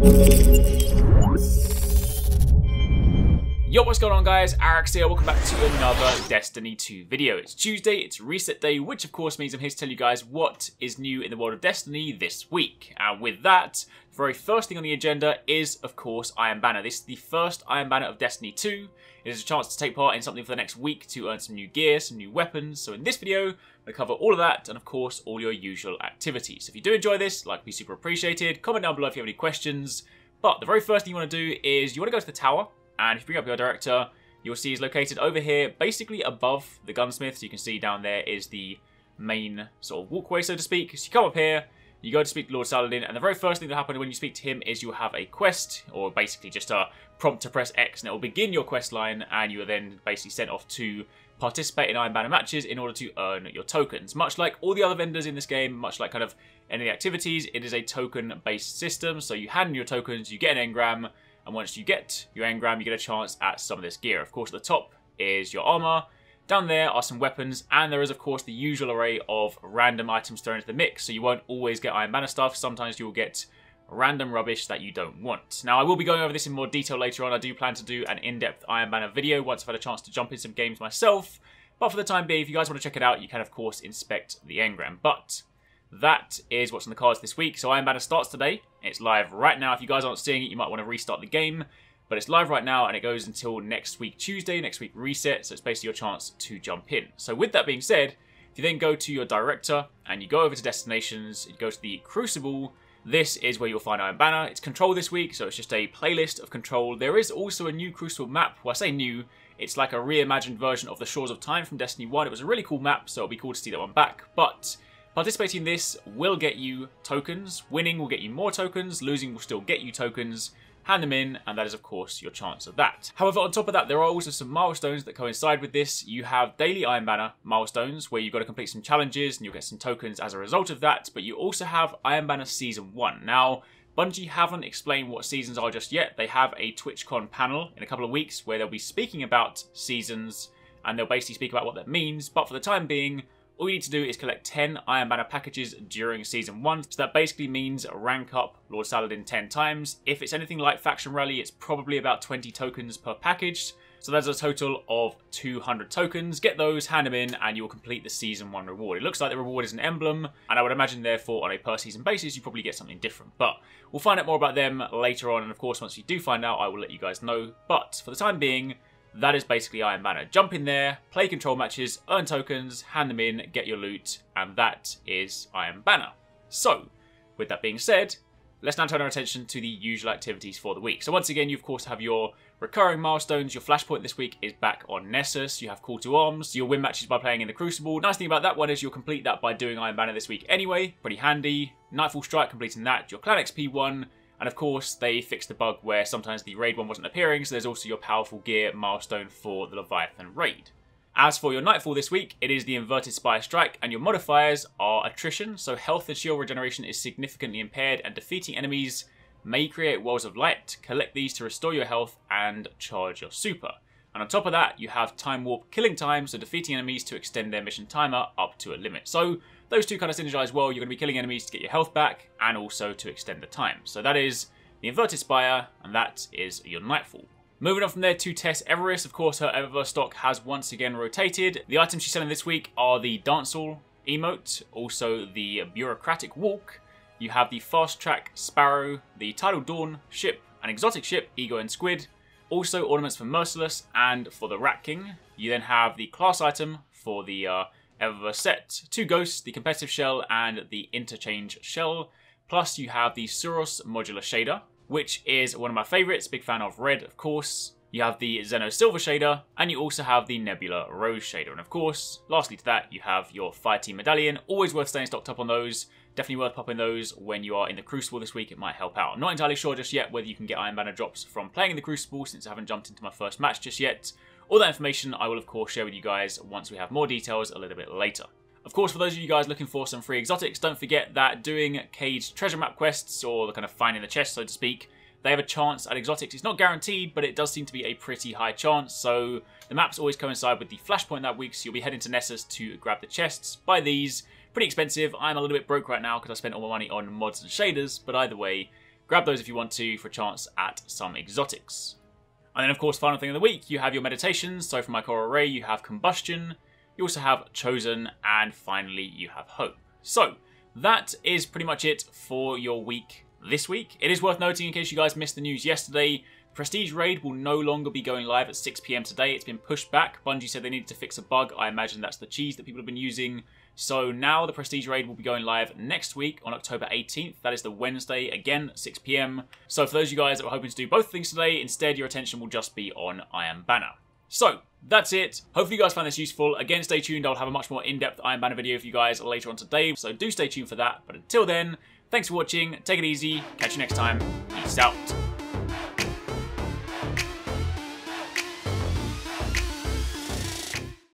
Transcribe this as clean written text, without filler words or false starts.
Yo, what's going on guys, Arekkz here, welcome back to another Destiny 2 video. It's Tuesday, it's reset day, which of course means I'm here to tell you guys what is new in the world of Destiny this week. And with that, the very first thing on the agenda is, of course, Iron Banner. This is the first Iron Banner of Destiny 2. It is a chance to take part in something for the next week to earn some new gear, some new weapons. So in this video, we'll cover all of that and of course all your usual activities. So if you do enjoy this, like, be super appreciated. Comment down below if you have any questions. But the very first thing you want to do is you want to go to the tower. And if you bring up your director, you'll see he's located over here, basically above the gunsmith. So you can see down there is the main sort of walkway, so to speak. So you come up here, you go to speak to Lord Saladin, and the very first thing that happens when you speak to him is you'll have a quest, or basically just a prompt to press X, and it will begin your quest line, and you are then basically sent off to participate in Iron Banner matches in order to earn your tokens. Much like all the other vendors in this game, much like kind of any of the activities, it is a token-based system. So you hand in your tokens, you get an engram, and once you get your engram, you get a chance at some of this gear. Of course, at the top is your armor. Down there are some weapons, and there is, of course, the usual array of random items thrown into the mix. So you won't always get Iron Banner stuff. Sometimes you will get random rubbish that you don't want. Now, I will be going over this in more detail later on. I do plan to do an in-depth Iron Banner video once I've had a chance to jump in some games myself. But for the time being, if you guys want to check it out, you can, of course, inspect the engram. But that is what's on the cards this week. So Iron Banner starts today. It's live right now. If you guys aren't seeing it, you might want to restart the game. But it's live right now, and it goes until next week Tuesday, next week reset. So it's basically your chance to jump in. So with that being said, if you then go to your director, and you go over to destinations, you go to the Crucible, this is where you'll find Iron Banner. It's Control this week, so it's just a playlist of Control. There is also a new Crucible map. Well, I say new, it's like a reimagined version of the Shores of Time from Destiny 1. It was a really cool map, so it'll be cool to see that one back. But participating in this will get you tokens. Winning will get you more tokens. Losing will still get you tokens. Hand them in, and that is, of course, your chance of that. However, on top of that, there are also some milestones that coincide with this. You have daily Iron Banner milestones, where you've got to complete some challenges, and you'll get some tokens as a result of that. But you also have Iron Banner Season 1. Now, Bungie haven't explained what seasons are just yet. They have a TwitchCon panel in a couple of weeks, where they'll be speaking about seasons, and they'll basically speak about what that means. But for the time being, all you need to do is collect 10 Iron Banner packages during Season 1. So that basically means rank up Lord Saladin 10 times. If it's anything like Faction Rally, it's probably about 20 tokens per package. So that's a total of 200 tokens. Get those, hand them in, and you'll complete the Season 1 reward. It looks like the reward is an emblem, and I would imagine, therefore, on a per-season basis, you probably get something different. But we'll find out more about them later on, and of course, once we do find out, I will let you guys know. But for the time being, that is basically Iron Banner. Jump in there, play Control matches, earn tokens, hand them in, get your loot, and that is Iron Banner. So, with that being said, let's now turn our attention to the usual activities for the week. So once again, you of course have your recurring milestones. Your flashpoint this week is back on Nessus. You have Call to Arms. You'll win matches by playing in the Crucible. Nice thing about that one is you'll complete that by doing Iron Banner this week anyway. Pretty handy. Nightfall Strike, completing that. Your Clan XP one. And of course, they fixed the bug where sometimes the raid one wasn't appearing, so there's also your powerful gear milestone for the Leviathan raid. As for your Nightfall this week, it is the Inverted Spire Strike, and your modifiers are attrition, so health and shield regeneration is significantly impaired, and defeating enemies may create walls of light. Collect these to restore your health and charge your super. And on top of that, you have Time Warp killing time, so defeating enemies to extend their mission timer up to a limit. So those two kind of synergize well. You're going to be killing enemies to get your health back and also to extend the time. So that is the Inverted Spire, and that is your Nightfall. Moving on from there to Tess Everest. Of course, her Everest stock has once again rotated. The items she's selling this week are the Dancehall emote, also the Bureaucratic Walk. You have the Fast Track Sparrow, the Tidal Dawn ship, an exotic ship, Ego and Squid. Also ornaments for Merciless and for the Rat King. You then have the class item for the Everest set, 2 Ghosts, the Competitive Shell and the Interchange Shell. Plus you have the Suros Modular Shader, which is one of my favourites, big fan of red of course. You have the Zeno Silver Shader, and you also have the Nebula Rose Shader. And of course, lastly to that, you have your Fire Team Medallion. Always worth staying stocked up on those. Definitely worth popping those when you are in the Crucible this week. It might help out. I'm not entirely sure just yet whether you can get Iron Banner drops from playing in the Crucible, since I haven't jumped into my first match just yet. All that information I will of course share with you guys once we have more details a little bit later. Of course, for those of you guys looking for some free exotics, don't forget that doing Caged treasure map quests, or the kind of finding the chest so to speak, they have a chance at exotics. It's not guaranteed, but it does seem to be a pretty high chance. So the maps always coincide with the flashpoint that week, so you'll be heading to Nessus to grab the chests. Buy these. Pretty expensive. I'm a little bit broke right now because I spent all my money on mods and shaders, but either way, grab those if you want to for a chance at some exotics. And then, of course, final thing of the week, you have your meditations. So from my core array, you have Combustion, you also have Chosen, and finally, you have Hope. So that is pretty much it for your week this week. It is worth noting, in case you guys missed the news yesterday, Prestige Raid will no longer be going live at 6 PM today. It's been pushed back. Bungie said they needed to fix a bug. I imagine that's the cheese that people have been using. So now the Prestige Raid will be going live next week on October 18th. That is the Wednesday, again, 6 PM. So for those of you guys that were hoping to do both things today, instead your attention will just be on Iron Banner. So that's it. Hopefully you guys found this useful. Again, stay tuned. I'll have a much more in-depth Iron Banner video for you guys later on today. So do stay tuned for that. But until then, thanks for watching. Take it easy. Catch you next time. Peace out.